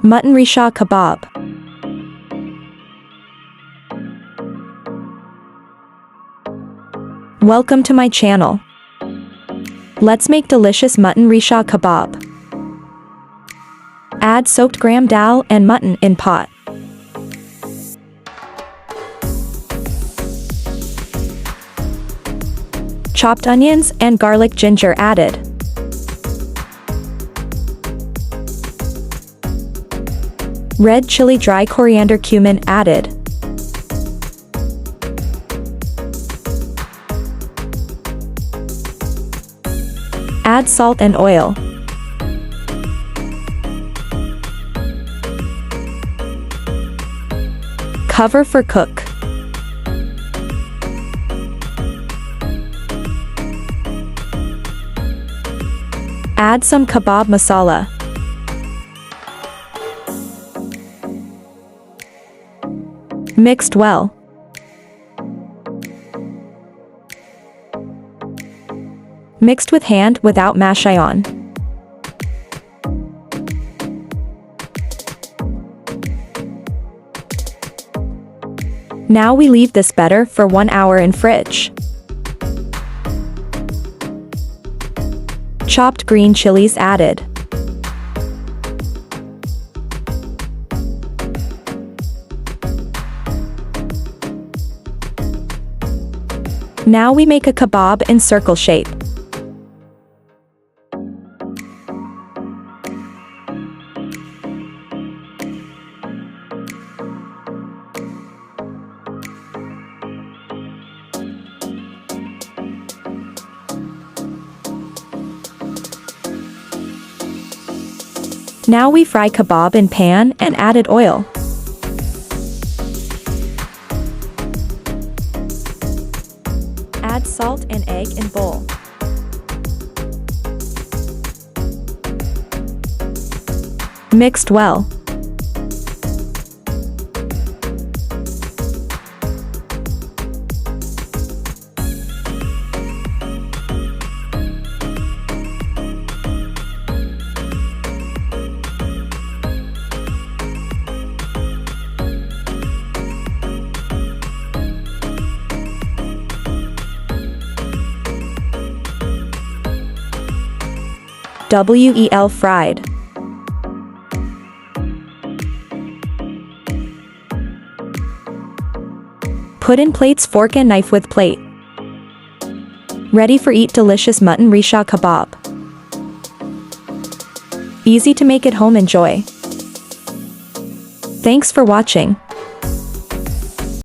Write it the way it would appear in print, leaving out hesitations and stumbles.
Mutton Resha Kebab. Welcome to my channel. Let's make delicious mutton Resha Kebab. Add soaked gram dal and mutton in pot. Chopped onions and garlic ginger added. Red chili dry coriander cumin added. Add salt and oil. Cover for cook. Add some kebab masala. Mixed well. Mixed with hand without MachineMutton. Now we leave this batter for 1 hour in fridge. Chopped green chillies added. Now we make a kebab in circle shape. Now we fry kebab in pan and added oil. Add salt and egg in bowl. Mixed well. Well fried. Put in plates, fork and knife with plate. Ready for eat delicious mutton Resha Kebab. Easy to make at home, enjoy. Thanks for watching.